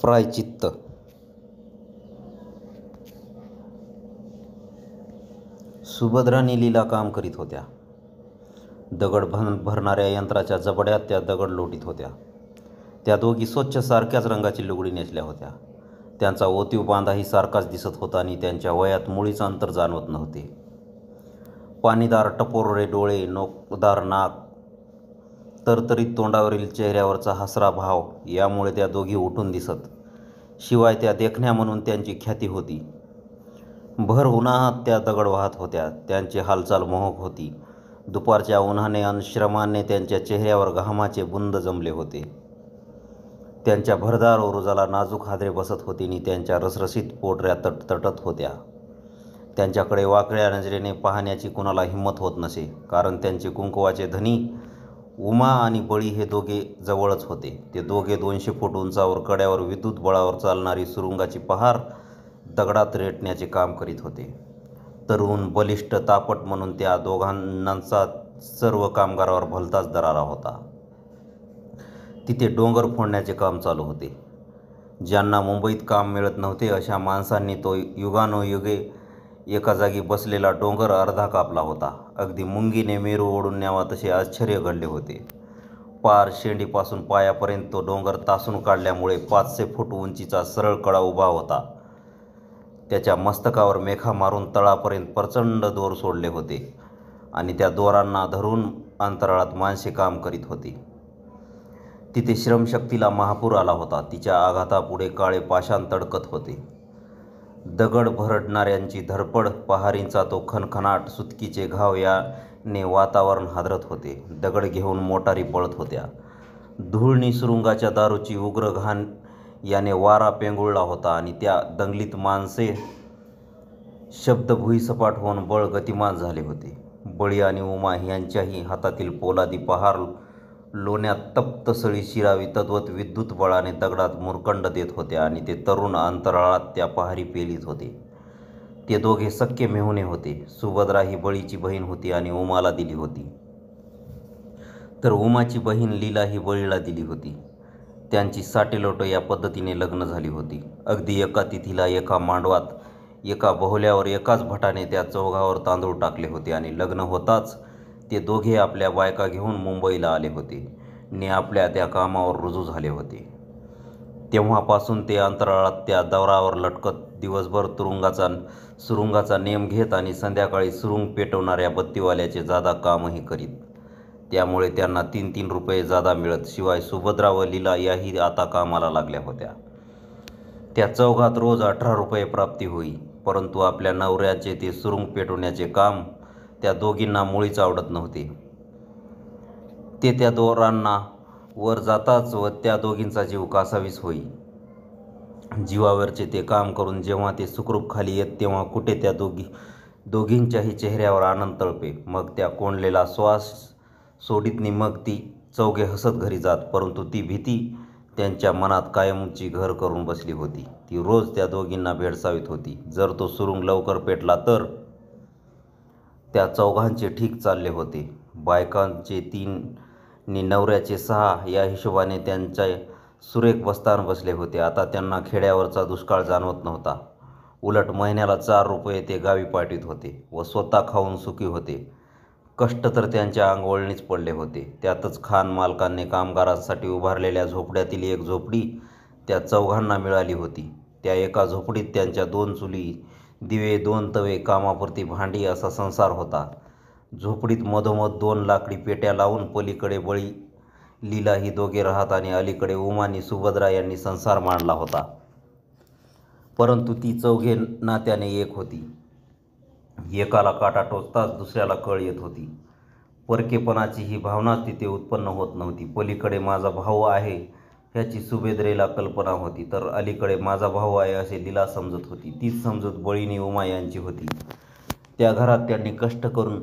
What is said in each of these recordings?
प्रायचित्त. सुभद्रा आणि लीला काम करीत होत्या. दगड भरणाऱ्या यंत्राच्या जबड्यात त्या दगड लोटीत होत्या. त्या दोघी स्वच्छ सारख्याच रंगाची लुगडी नेसल्या होत्या. त्यांचा ओतीव बांधाही सारखाच दिसत होता आणि त्यांच्या वयात मुळीच अंतर जाणवत नव्हते. पाणीदार टपोरे डोळे, नोकदार नाक, तरतरीत तोंडावरील चेहऱ्यावरचा हसरा भाव यामुळे त्या दोघी उठून दिसत. शिवाय त्या देखण्या म्हणून त्यांची ख्याती होती. भर उन्हात त्या दगड वाहत होत्या. त्यांची हालचाल मोहक होती. दुपारच्या उन्हाने अन श्रमाने त्यांच्या चेहऱ्यावर घामाचे बुंद जमले होते. त्यांच्या भरदार ओरुजाला नाजूक हादरे बसत होते आणि त्यांच्या रसरशीत पोटऱ्या तटतटत होत्या. त्यांच्याकडे वाकड्या नजरेने पाहण्याची कुणाला हिंमत होत नसे, कारण त्यांचे कुंकवाचे धनी उमा आणि बळी हे दोघे जवळच होते. ते दोघे 200 फूट उंचावर कड्यावर विद्युत बळावर चालणारी सुरुंगाची पहार दगडात रेटण्याचे काम करीत होते. तरुण, बलिष्ठ, तापट म्हणून त्या दोघांचा सर्व कामगारावर भलताच दरारा होता. तिथे डोंगर फोडण्याचे काम चालू होते. ज्यांना मुंबईत काम मिळत नव्हते अशा माणसांनी तो युगानोयुगे एका जागी बसलेला डोंगर अर्धा कापला होता. अगदी मुंगीने मेरू ओढून न्यावा तसे आश्चर्य घडले होते. पार शेंडीपासून पायापर्यंत तो डोंगर तासून काढल्यामुळे 500 फूट उंचीचा सरळ कडा उभा होता. त्याच्या मस्तकावर मेखा मारून तळापर्यंत प्रचंड दोर सोडले होते आणि त्या दोरांना धरून अंतराळात माणसे काम करीत होती. तिथे श्रमशक्तीला महापूर आला होता. तिच्या आघातापुढे काळे पाषाण तडकत होते. दगड भरडणाऱ्यांची धडपड, पहारींचा तो खणखणाट, सुतकीचे घाव याने वातावरण हादरत होते. दगड घेऊन मोटारी पळत होत्या. धूळणी सुरुंगाच्या दारूची उग्र घाण याने वारा पेंगुळला होता आणि त्या दंगलीत माणसे शब्द भुईसपाट होऊन बळ गतिमान झाले होते. बळी आणि उमा यांच्याही हातातील पोलादी पहार लोण्यात तप्त सळी शिरावी तद्वत विद्युत बळाने दगडात मुरकंड देत होत्या आणि ते तरुण अंतराळात त्या पहारी पेलीत होते. ते दोघे सख्खे मेहुणे होते. सुभद्रा ही बळीची बहीण होती आणि उमाला दिली होती, तर उमाची बहीण लीला ही बळीला दिली होती. त्यांची साटेलोट या पद्धतीने लग्न झाली होती. अगदी एका तिथीला, एका मांडवात, एका बहुल्यावर एकाच भटाने त्या चौघावर तांदूळ टाकले होते आणि लग्न होताच ते दोघे आपल्या बायका घेऊन मुंबईला आले होते आणि आपल्या त्या कामावर रुजू झाले होते. तेव्हापासून ते अंतराळात त्या दौरावर लटकत दिवसभर सुरुंगाचा नेम घेत आणि संध्याकाळी सुरुंग पेटवणाऱ्या बत्तीवाल्याचे जादा कामही करीत. त्यामुळे त्यांना 3-3 रुपये जादा मिळत. शिवाय सुभद्रा व लीला याही आता कामाला लागल्या होत्या. त्या चौघात रोज 18 रुपये प्राप्ती होई. परंतु आपल्या नवऱ्याचे ते सुरुंग पेटवण्याचे काम त्या दोघींना मुळीच आवडत नव्हते. ते त्या दोरांना वर जाताच व त्या दोघींचा जीव कासावीस होई. जीवावरचे ते काम करून जेव्हा ते सुखरूप खाली येत तेव्हा कुठे त्या दोघींच्याही चेहऱ्यावर आनंद तळपे. मग त्या कोंडलेला श्वास सोडीत मग ती चौघे हसत घरी जात. परंतु ती भीती त्यांच्या मनात कायमची घर करून बसली होती. ती रोज त्या दोघींना भेडसावीत होती. जर तो सुरुंग लवकर पेटला तर त्या चौघांचे ठीक चालले होते. बायकांचे 3 आणि नवऱ्याचे 6 या हिशोबाने त्यांचे सुरेख बस्तान बसले होते. आता त्यांना खेड्यावरचा दुष्काळ जाणवत नव्हता. उलट महिन्याला 4 रुपये ते गावी पाठवीत होते व स्वतः खाऊन सुखी होते. कष्ट तर त्यांच्या अंगवळणीच पडले होते. त्यातच खान मालकांनी कामगारांसाठी उभारलेल्या झोपड्यातील एक झोपडी त्या चौघांना मिळाली होती. त्या एका झोपडीत त्यांच्या 2 चुली, दिवे, 2 तवे, कामापुरती भांडी असा संसार होता. झोपडीत मधोमध 2 लाकडी पेट्या लावून पलीकडे बळी, लीला ही दोघे राहत आणि अलीकडे उमानी सुभद्रा यांनी संसार मांडला होता. परंतु ती चौघे नात्याने एक होती. एकाला काटा टोचताच दुसऱ्याला कळ येत होती. परकेपणाची ही भावनाच तिथे उत्पन्न होत नव्हती. पलीकडे माझा भाऊ आहे ह्याची सुभद्रेला कल्पना होती, तर अलीकडे माझा भाऊ आहे असे लीला समजत होती. तीच समजूत बळीनी उमा यांची होती. त्या घरात त्यांनी कष्ट करून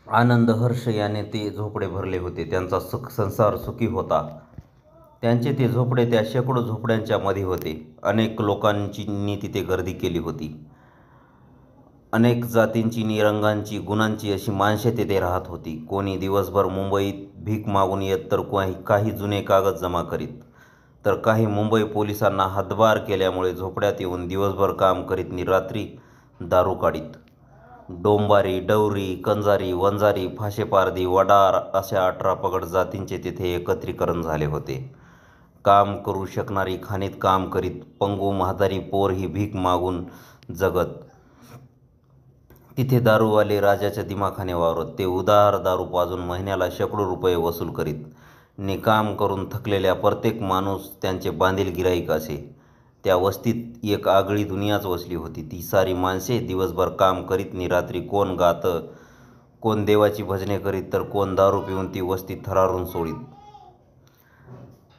आनंद हर्ष याने ते झोपडे भरले होते. त्यांचा संसार सुखी होता. त्यांचे ते झोपडे त्या शेकडो झोपड्यांच्या मध्ये होते. अनेक लोकांनी तिथे गर्दी केली होती. अनेक जातींची, निरंगांची, गुणांची अशी माणसे तेथे राहत होती. कोणी दिवसभर मुंबईत भीक मागून येत, तर काही जुने कागद जमा करीत. तर काही मुंबई पोलिसांना हातभार केल्यामुळे झोपड्यात येऊन दिवसभर काम करीत नि रात्री दारू काढीत. डोंबारी, डवरी, कंजारी, वंजारी, फाशेपारधी, वडार अशा 18 पगड जातींचे तेथे एकत्रीकरण झाले होते. काम करू शकणारी खाणीत काम करीत, पंगू म्हातारी पोर ही भीक मागून जगत. तिथे दारूवाले राजाच्या दिमाखाने वावरत. ते उदार दारू पाजून महिन्याला शेकडो रुपये वसूल करीत. नि काम करून थकलेल्या प्रत्येक माणूस त्यांचे बांधील गिराईक असे. त्या वस्तीत एक आगळी दुनियाच वसली होती. ती सारी माणसे दिवसभर काम करीत नि रात्री कोण गातं, कोण देवाची भजने करीत, तर कोण दारू पिऊन ती वस्ती थरारून सोडीत.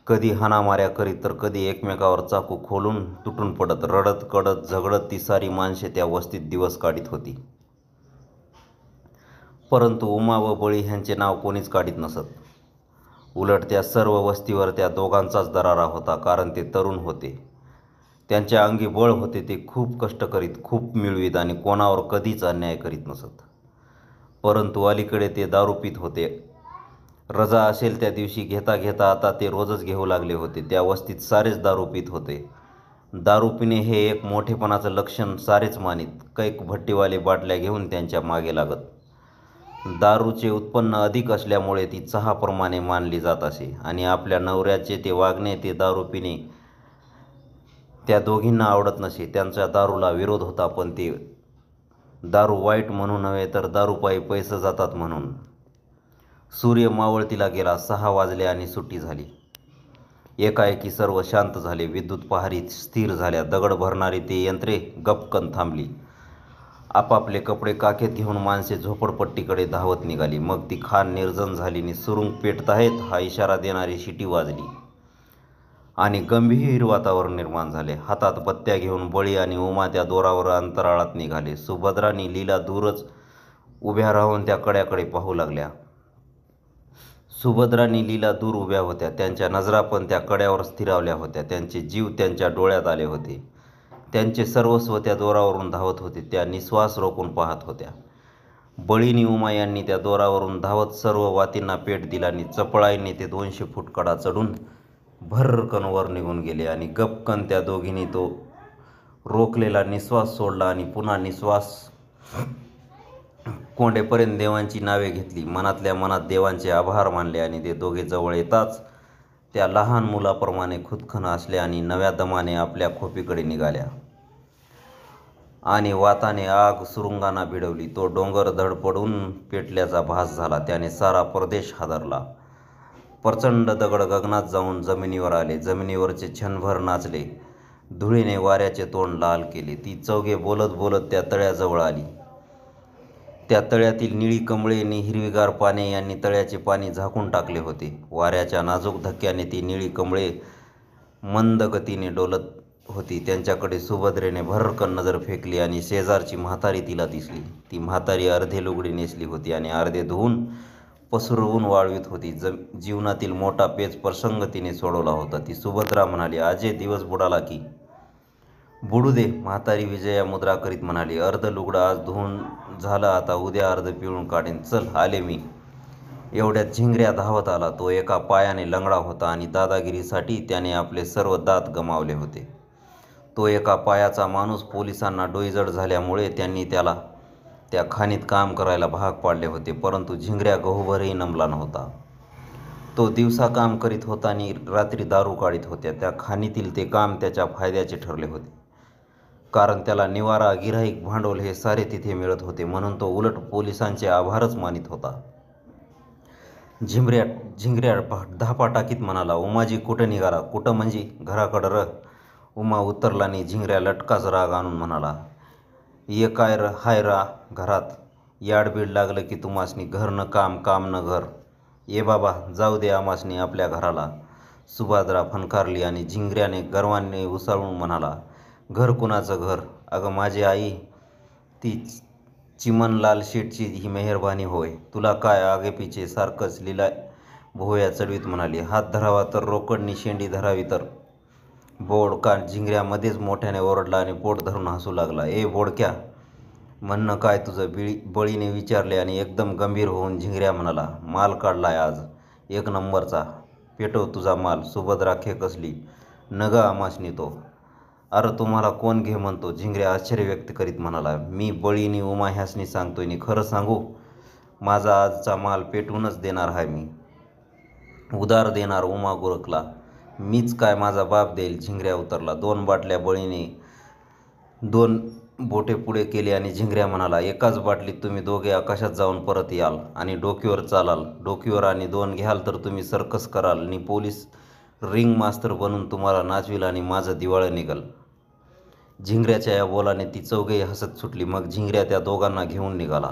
कधी हाणामाऱ्या करीत तर कधी एकमेकावर चाकू खोलून तुटून पडत. रडत कडत झगडत ती सारी माणसे त्या वस्तीत दिवस काढीत होती. परंतु उमा व बळी ह्यांचे नाव कोणीच काढीत नसत. उलट त्या सर्व वस्तीवर त्या दोघांचाच दरारा होता. कारण ते तरुण होते, त्यांच्या अंगी बळ होते. ते खूप कष्ट करीत, खूप मिळवीत आणि कोणावर कधीच अन्याय करीत नसत. परंतु अलीकडे ते दारू पित होते. रजा असेल त्या दिवशी घेता घेता आता ते रोजच घेऊ लागले होते. त्या वस्तीत सारेच दारू पित होते. दारू पिणे हे एक मोठेपणाचं लक्षण सारेच मानीत. कैक भट्टीवाले बाटल्या घेऊन त्यांच्या मागे लागत. दारूचे उत्पन्न अधिक असल्यामुळे ती चहाप्रमाणे मानली जात असे आणि आपल्या नवऱ्याचे ते वागणे, ते दारू पिणे त्या दोघींना आवडत नसे. त्यांचा दारूला विरोध होता, पण ते दारू वाईट म्हणून नव्हे, तर दारूपायी पैसे जातात म्हणून. सूर्य मावळतीला गेला. 6 वाजले आणि सुट्टी झाली. एकाएकी सर्व शांत झाले. विद्युत पहारी स्थिर झाल्या. दगड भरणारी ते यंत्रे गपकन थांबली. आपापले कपडे काखेत घेऊन माणसे झोपडपट्टीकडे धावत निघाली. मग ती खाण निर्जन झाली नि सुरुंग पेटताहेत हा इशारा देणारी शिटी वाजली आणि गंभीर वातावरण निर्माण झाले. हातात बत्त्या घेऊन बळी आणि उमा त्या दोरावर अंतराळात निघाले. सुभद्रा नि लीला दूरच उभ्या राहून त्या कड्याकडे पाहू लागल्या. सुभद्रा नि लीला दूर उभ्या होत्या. त्यांच्या नजरा पण त्या कड्यावर स्थिरावल्या होत्या. त्यांचे जीव त्यांच्या डोळ्यात आले होते. त्यांचे सर्वस्व त्या दोरावरून धावत होते. त्या निश्वास रोखून पाहत होत्या. बळीनी उमा यांनी त्या दोरावरून धावत सर्व वातींना पेट दिला आणि चपळाईने ते 200 फूट कडा चढून भरकन वर निघून गेले आणि गपकन त्या दोघींनी तो रोखलेला निश्वास सोडला आणि पुन्हा निश्वास कोंडेपर्यंत देवांची नावे घेतली. मनातल्या मनात देवांचे आभार मानले आणि ते दोघे जवळ येताच त्या लहान मुलाप्रमाणे खुदखन हसल्या आणि नव्या दमाने आपल्या खोपीकडे निघाल्या आणि वाताने आग सुरुंगांना भिडवली. तो डोंगर धडपडून पेटल्याचा भास झाला. त्याने सारा प्रदेश हादरला. प्रचंड दगड गगनात जाऊन जमिनीवर आले. जमिनीवरचे क्षणभर नाचले. धुळीने वाऱ्याचे तोंड लाल केले. ती चौघे बोलत बोलत त्या तळ्याजवळ आली. त्या तळ्यातील निळी कमळे नि हिरवीगार पाने यांनी तळ्याचे पाणी झाकून टाकले होते. वाऱ्याच्या नाजूक धक्क्याने ती निळी कमळे मंद गतीने डोलत होती. त्यांच्याकडे सुभद्रेने भरकन नजर फेकली आणि शेजारची म्हातारी तिला दिसली. ती म्हातारी अर्धे लुगडे नेसली होती आणि अर्धे धुवून पसरवून वाळवीत होती. जीवनातील मोठा पेच प्रसंग तिने सोडवला होता. ती सुभद्रा म्हणाली, "आजे दिवस बुडाला की." "बुडू दे," म्हातारी विजया मुद्रा करीत म्हणाली. "अर्ध लुगडं आज धुवून झालं, आता उद्या अर्ध पिळून काढेन. चल आले मी." एवढ्यात झिंगऱ्या धावत आला. तो एका पायाने लंगडा होता आणि दादागिरीसाठी त्याने आपले सर्व दात गमावले होते. तो एका पायाचा माणूस पोलिसांना डोईजड झाल्यामुळे त्यांनी त्याला त्या खाणीत काम करायला भाग पाडले होते. परंतु झिंगऱ्या गहूभरही नमला नव्हता. तो दिवसा काम करीत होता आणि रात्री दारू काढीत होत्या. त्या खाणीतील ते काम त्याच्या फायद्याचे ठरले होते. कारण त्याला निवारा, गिऱ्हाईक, भांडवल हे सारे तिथे मिळत होते. म्हणून तो उलट पोलिसांचे आभारच मानित होता. झिंगऱ्या धापा टाकीत म्हणाला, "उमाजी कुठं निघाला?" "कुठं म्हणजे घराकडं र." उमा उतरला आणि झिंगऱ्या लटकाच राग आणून म्हणाला, "ये काय हाय रा घरात? याडबीड लागलं की तुमासनी घर न काम, काम न घर. ये बाबा, जाऊ दे आमासनी आपल्या घराला." सुभद्रा फणकारली आणि झिंगऱ्याने गर्वाने उसळून म्हणाला, "घर कुणाचं घर? अगं माझी आई, ती चिमणलाल शेठची ही मेहरबानी होय. तुला काय आगेपिचे सारखंच." लीला भोवया चढवीत म्हणाली, "हात धरावा तर रोकडनी शेंडी धरावी तर." बोडका झिंगऱ्या मध्येच मोठ्याने ओरडला आणि पोट धरून हसू लागला. "ए बोडक्या, म्हणणं काय तुझं?" बळीने विचारले आणि एकदम गंभीर होऊन झिंगऱ्या म्हणाला, "माल काढलाय आज 1 नंबरचा. पेटव तुझा माल." सुभद्रा खेकसली. "न ग आमासनी तो." "अरे तुम्हाला कोण घे म्हणतो?" झिंगऱ्या आश्चर्य व्यक्त करीत म्हणाला. "मी बळीनी उमा ह्यासनी सांगतोय नी खरं सांगू, माझा आजचा माल पेटवूनच देणार आहे मी. उधार देणार." उमा गुरकला. "मीच काय, माझा बाप देईल." झिंगऱ्या उतरला. 2 बाटल्या बळीने 2 बोटे पुढे केली आणि झिंगऱ्या म्हणाला, "एकाच बाटलीत तुम्ही दोघे आकाशात जाऊन परत याल आणि डोकीवर चालाल. डोकीवर आणि 2 घ्याल तर तुम्ही सर्कस कराल नि पोलीस रिंग मास्तर बनून तुम्हाला नाचविल आणि माझं दिवाळं निघल." झिंगऱ्याच्या या बोलाने ती चौघेही हसत सुटली. मग झिंगऱ्या त्या दोघांना घेऊन निघाला.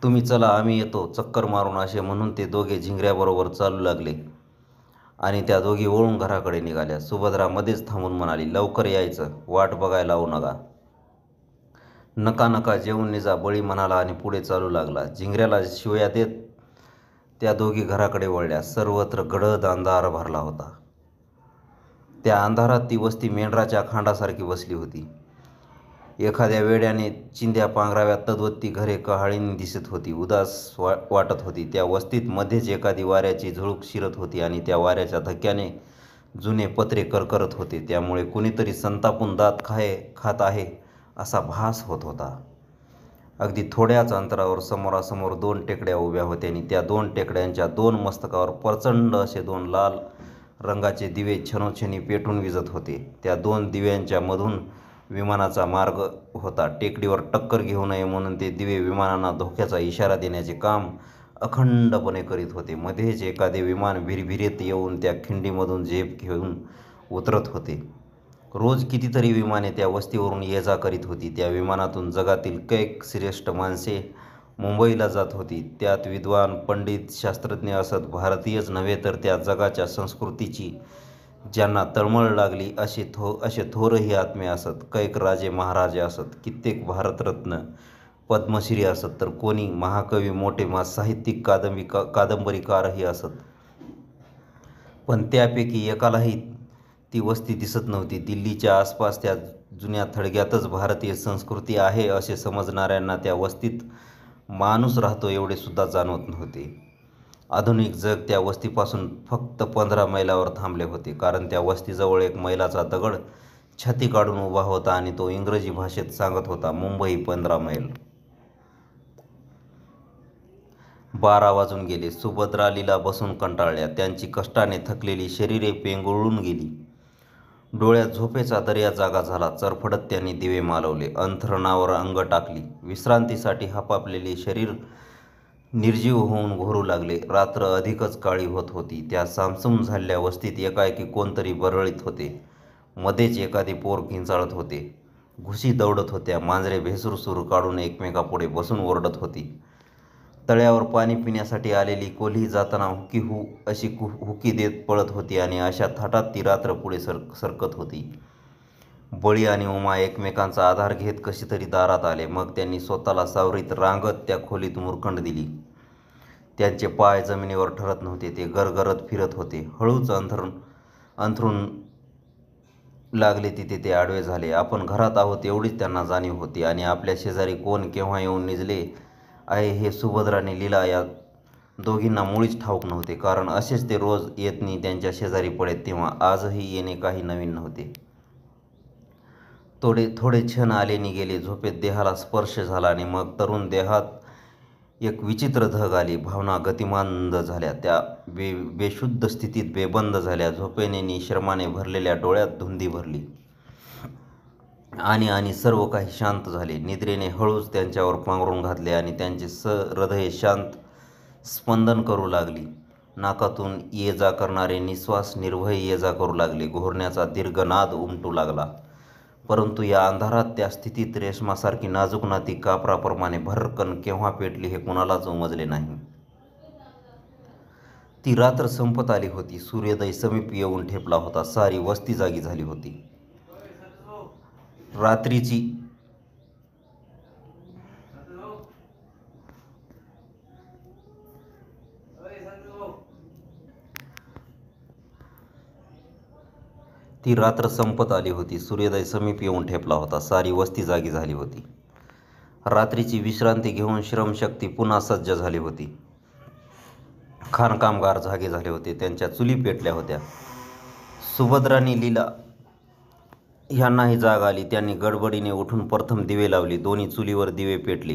"तुम्ही चला, आम्ही येतो चक्कर मारून." असे म्हणून ते दोघे झिंगऱ्याबरोबर चालू लागले आणि त्या दोघी वळून घराकडे निघाल्या. सुभद्रा मध्येच थांबून म्हणाली, "लवकर यायचं, वाट बघायला लावू नका." "नका नका, जेवून निजा." बळी म्हणाला आणि पुढे चालू लागला. झिंगऱ्याला शिव्या देत त्या दोघी घराकडे वळल्या. सर्वत्र गडद अंधार भरला होता. त्या अंधारात ती वस्ती मेंढराच्या खांडासारखी बसली होती. एखाद्या वेड्याने चिंध्या पांघराव्या तद्वत ती घरे कहाळीने दिसत होती, उदास वाटत होती. त्या वस्तीत मध्येच एखादी वाऱ्याची झुळूक शिरत होती आणि त्या वाऱ्याच्या धक्क्याने जुने पत्रे करकरत होते. त्यामुळे कुणीतरी संतापून दात खात आहे असा भास होत होता. अगदी थोड्याच अंतरावर समोरासमोर 2 टेकड्या उभ्या होत्या आणि त्या 2 टेकड्यांच्या 2 मस्तकावर प्रचंड असे 2 लाल रंगाचे दिवे छनोछनी पेटून विझत होते. त्या 2 दिव्यांच्या मधून विमानाचा मार्ग होता. टेकडीवर टक्कर घेऊ नये म्हणून ते दिवे विमानांना धोक्याचा इशारा देण्याचे काम अखंडपणे करीत होते. मध्येच एखादे विमान भिरभिरीत येऊन त्या खिंडीमधून झेप घेऊन उतरत होते. रोज कितीतरी विमाने त्या वस्तीवरून ये-जा करीत होती. त्या विमानातून जगातील कैक श्रेष्ठ माणसे मुंबईला जात होती. त्यात विद्वान, पंडित, शास्त्रज्ञ असत. भारतीयच नव्हे तर त्या जगाच्या संस्कृतीची ज्यांना तळमळ लागली असे थोरही आत्मे असत. कैक राजे महाराजे असत. कित्येक भारतरत्न, पद्मश्री असत, तर कोणी महाकवी, मोठे साहित्यिक, कादंबरीकारही असत. पण त्यापैकी एकालाही ती वस्ती दिसत नव्हती. दिल्लीच्या आसपास त्या जुन्या थडग्यातच भारतीय संस्कृती आहे असे समजणाऱ्यांना त्या वस्तीत माणूस राहतो एवढे सुद्धा जाणवत नव्हते. आधुनिक जग त्या वस्तीपासून फक्त 15 मैलावर थांबले होते, कारण त्या वस्तीजवळ एक मैलाचा दगड छाती काढून उभा होता आणि तो इंग्रजी भाषेत सांगत होता, "मुंबई 15 मैल." 12 वाजून गेले. सुभद्रा, लीला बसून कंटाळल्या. त्यांची कष्टाने थकलेली शरीरे पेंगुळून गेली. डोळ्यात झोपेचा दर्या जागा झाला. चरफडत त्यांनी दिवे मालवले. अंथरुणावर अंग टाकली. विश्रांतीसाठी हापापलेले शरीर निर्जीव होऊन घोरू लागले. रात्र अधिकच काळी होत होती. त्या सामसूम झालेल्या वस्तीत एकाएकी कोणतरी बरळीत होते. मध्येच एखादे पोर किंचाळत होते. घुशी दौडत होत्या. मांजरे भेसूर काढून एकमेकापुढे बसून ओरडत होती. तळ्यावर पाणी पिण्यासाठी आलेली कोल्ही जाताना हुकी हू अशी हुकी देत पळत होती आणि अशा थाटात ती रात्र पुढे सरकत होती. बळी आणि उमा एकमेकांचा आधार घेत कशीतरी दारात आले. मग त्यांनी स्वतःला सावरीत रांगत त्या खोलीत मुरखंड दिली. त्यांचे पाय जमिनीवर ठरत नव्हते. ते गरगरत फिरत होते. हळूच अंथरूण लागले तिथे ते आडवे झाले. आपण घरात आहोत एवढीच त्यांना जाणीव होती आणि आपल्या शेजारी कोण केव्हा येऊन निजले आहे हे सुभद्रा आणि लीला या दोघींना मुळीच ठाऊक नव्हते, कारण असेच ते रोज येतनी त्यांच्या शेजारी पडेत, तेव्हा आजही येणे काही नवीन नव्हते. थोडे क्षण आले नि गेले. झोपेत देहाला स्पर्श झाला आणि मग तरुण देहात एक विचित्र धग आली. भावना गतिमांद झाल्या. त्या बेशुद्ध स्थितीत बेबंद झाल्या. झोपेने नि श्रमाने भरलेल्या डोळ्यात धुंदी भरली आणि सर्व काही शांत झाले. निद्रेने हळूच त्यांच्यावर पांघरून घातले आणि त्यांचे हृदय शांत स्पंदन करू लागली. नाकातून ये जा करणारे निश्वास निर्भय ये जा करू लागले. घोरण्याचा दीर्घ नाद उमटू लागला. परंतु या अंधारात, त्या स्थितीत रेशमासारखी नाजूक नाती कापराप्रमाणे भरकन केव्हा पेटली हे कुणालाच उमजले नाही. ती रात्र संपत आली होती. सूर्योदय समीप येऊन ठेपला होता. सारी वस्ती जागी झाली होती. रात्र संपत आली होती. सूर्योदय समीप येऊन ठेपला होता. सारी वस्ती जागी झाली होती. रात्रीची विश्रांती घेऊन श्रमशक्ती पुन्हा सज्ज झाली होती. खाणकामगार जागे झाले होते. त्यांच्या चुली पेटल्या होत्या. सुभद्रानी लीला ह्यांनाही जाग आली. त्यांनी गडबडीने उठून प्रथम दिवे लावले. दोन्ही चुलीवर दिवे पेटले.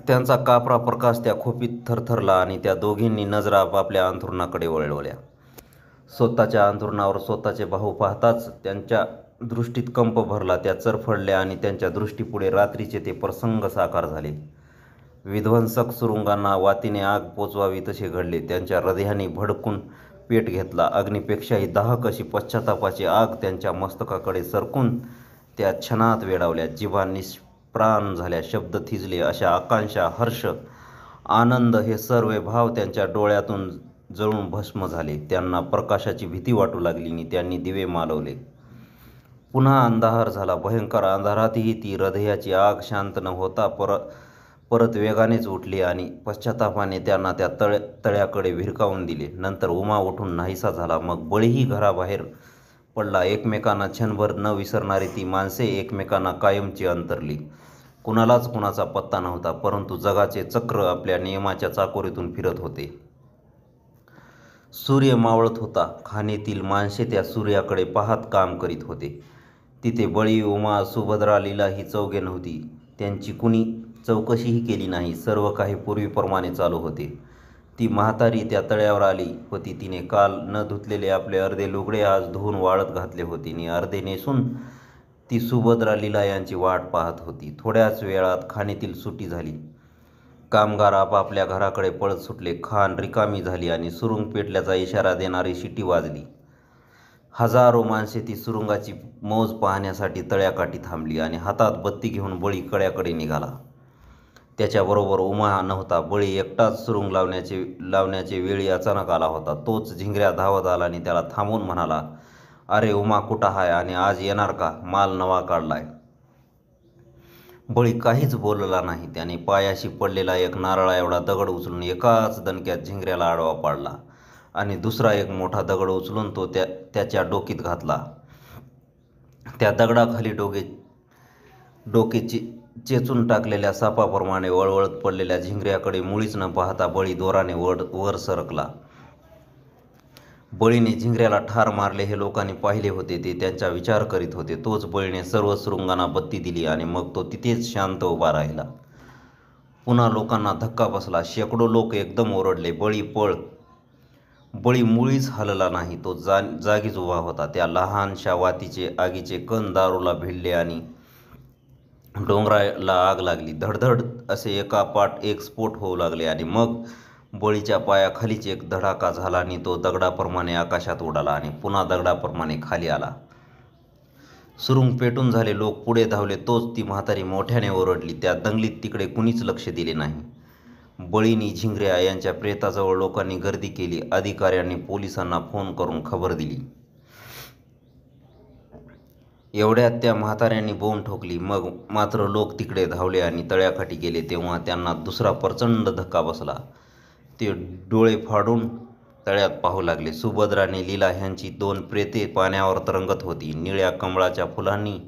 त्यांचा कापरा प्रकाश त्या खोपीत थरथरला आणि त्या दोघींनी नजरा आपापल्या अंथरुणाकडे वळवल्या. स्वतःच्या अंथरुणावर स्वतःचे भाऊ पाहताच त्यांच्या दृष्टीत कंप भरला. त्या चरफडल्या आणि त्यांच्या दृष्टीपुढे रात्रीचे ते प्रसंग साकार झाले. विध्वंसक सुरुंगांना वातीने आग पोचवावी तसे घडले. त्यांच्या हृदयाने भडकून पेट घेतला. अग्नीपेक्षाही दाहक अशी पश्चातापाची आग त्यांच्या मस्तकाकडे सरकून त्या क्षणात वेडावल्या. जिभा निष्प्राण झाल्या. शब्द थिजले. अशा आकांक्षा, हर्ष, आनंद हे सर्व भाव त्यांच्या डोळ्यातून जळून भस्म झाले. त्यांना प्रकाशाची भीती वाटू लागली आणि त्यांनी दिवे मालवले. पुन्हा अंधार झाला. भयंकर अंधारातही ती हृदयाची आग शांत न होता परत वेगानेच उठली आणि पश्चातापाने त्यांना त्या तळ्याकडे भिरकावून दिले. नंतर उमा उठून नाहीसा झाला. मग बळीही घराबाहेर पडला. एकमेकांना क्षणभर न विसरणारी ती माणसे एकमेकांना कायमची अंतरली. कुणालाच कुणाचा पत्ता नव्हता. परंतु जगाचे चक्र आपल्या नियमाच्या चाकोरीतून फिरत होते. सूर्य मावळत होता. खाणीतील माणसे त्या सूर्याकडे पाहत काम करीत होते. तिथे बळी, उमा, सुभद्रा, लीला ही चौघे नव्हती. त्यांची कुणी चौकशीही केली नाही. सर्व काही पूर्वीप्रमाणे चालू होते. ती म्हातारी त्या तळ्यावर आली होती. तिने काल न धुतलेले आपले अर्धे लुगडे आज धुवून वाळत घातले होते आणि अर्धे नेसून ती सुभद्रा, लीला यांची वाट पाहत होती. थोड्याच वेळात खाणीतील सुट्टी झाली. कामगार आपापल्या घराकडे पळत सुटले. खाण रिकामी झाली आणि सुरुंग पेटल्याचा इशारा देणारी शिटी वाजली. हजारो माणसे ती सुरुंगाची मौज पाहण्यासाठी तळ्याकाठी थांबली आणि हातात बत्ती घेऊन बळी कड्याकडे निघाला. त्याच्याबरोबर उमा नव्हता. बळी एकटाच सुरुंग लावण्याचे वेळी अचानक आला होता. तोच झिंगऱ्या धावत आला आणि त्याला थांबवून म्हणाला, "अरे उमा, कुठं हाय आणि आज येणार का? माल नवा काढलाय." बळी काहीच बोलला नाही. त्याने पायाशी पडलेला एक नारळा एवढा दगड उचलून एकाच दणक्यात झिंगऱ्याला आडवा पाडला आणि दुसरा एक मोठा दगड उचलून तो त्याच्या डोकीत घातला. त्या दगडाखाली डोके चेचून टाकलेल्या सापाप्रमाणे वळवळत पडलेल्या झिंगऱ्याकडे मुळीच न पाहता बळी दोराने वर सरकला. बळीने झिंगऱ्याला ठार मारले हे लोकांनी पाहिले होते. ते त्यांचा विचार करीत होते. तोच बळीने सर्व सुरुंगांना बत्ती दिली आणि मग तो तिथेच शांत उभा राहिला. पुन्हा लोकांना धक्का बसला. शेकडो लोक एकदम ओरडले, "बळी पळ!" बळी मुळीच हलला नाही. तो जागीच उभा होता. त्या लहानशा वातीचे आगीचे कण दारूला भिडले आणि डोंगराला आग लागली. धडधड असे एकापाठ एक स्फोट होऊ लागले आणि मग बळीच्या पायाखालीच एक धडाका झाला आणि तो दगडाप्रमाणे आकाशात उडाला आणि पुन्हा दगडाप्रमाणे खाली आला. सुरुंग पेटून झाले. लोक पुढे धावले. तोच ती म्हातारी मोठ्याने ओरडली. त्या दंगलीत तिकडे कुणीच लक्ष दिले नाही. बळीनी, झिंगऱ्या यांच्या प्रेताजवळ लोकांनी गर्दी केली. अधिकाऱ्यांनी पोलिसांना फोन करून खबर दिली. एवढ्यात त्या म्हाताऱ्यांनी बोंब ठोकली. मग मात्र लोक तिकडे धावले आणि तळ्याकाठी गेले. तेव्हा त्यांना दुसरा प्रचंड धक्का बसला. ते डोळे फाडून तळ्यात पाहू लागले. सुभद्रा आणि लीला ह्यांची दोन प्रेते पाण्यावर तरंगत होती. निळ्या कमळाच्या फुलांनी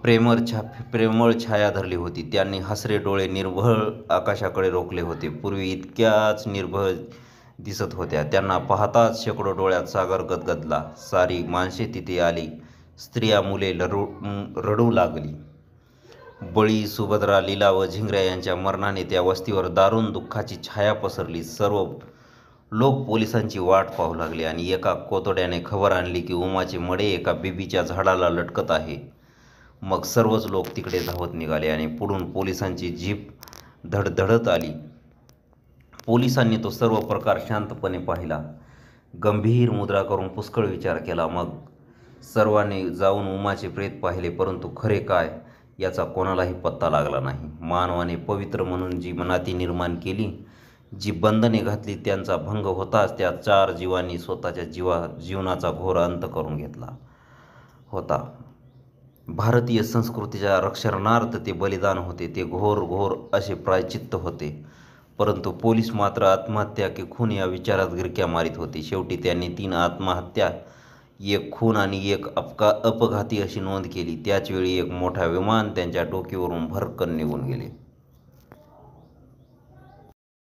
प्रेमळ छाया धरली होती. त्यांनी हसरे डोळे निर्भळ आकाशाकडे रोखले होते. पूर्वी इतक्याच निर्भळ दिसत होत्या. त्यांना पाहताच शेकडो डोळ्यात सागर गदगदला. सारी माणसे तिथे आली. स्त्रिया, मुले रडू लागली. बळी, सुभद्रा, लीला व झिंगऱ्या यांच्या मरणाने त्या वस्तीवर दारुण दुःखाची छाया पसरली. सर्व लोक पोलिसांची वाट पाहू लागले आणि एका कोतड्याने खबर आणली की उमाचे मडे एका बिबीच्या झाडाला लटकत आहे. मग सर्वच लोक तिकडे धावत निघाले आणि पुढून पोलिसांची जीप धडधडत आली. पोलिसांनी तो सर्व प्रकार शांतपणे पाहिला. गंभीर मुद्रा करून पुष्कळ विचार केला. मग सर्वांनी जाऊन उमाचे प्रेत पाहिले. परंतु खरे काय याचा कोणालाही पत्ता लागला नाही. मानवाने पवित्र म्हणून जी नाती निर्माण केली, जी बंधने घातली, त्यांचा भंग होताच त्या 4 जीवांनी स्वतःच्या जीवनाचा घोर अंत करून घेतला होता. भारतीय संस्कृतीच्या रक्षणार्थ ते बलिदान होते. ते घोर असे प्रायश्चित्त होते. परंतु पोलीस मात्र आत्महत्या की खून या विचारात गिरक्या मारीत होते. शेवटी त्यांनी 3 आत्महत्या, 1 खून आणि 1 अपघाती अशी नोंद केली. त्याचवेळी एक मोठा विमान त्यांच्या डोकीवरून भरकन निघून गेले.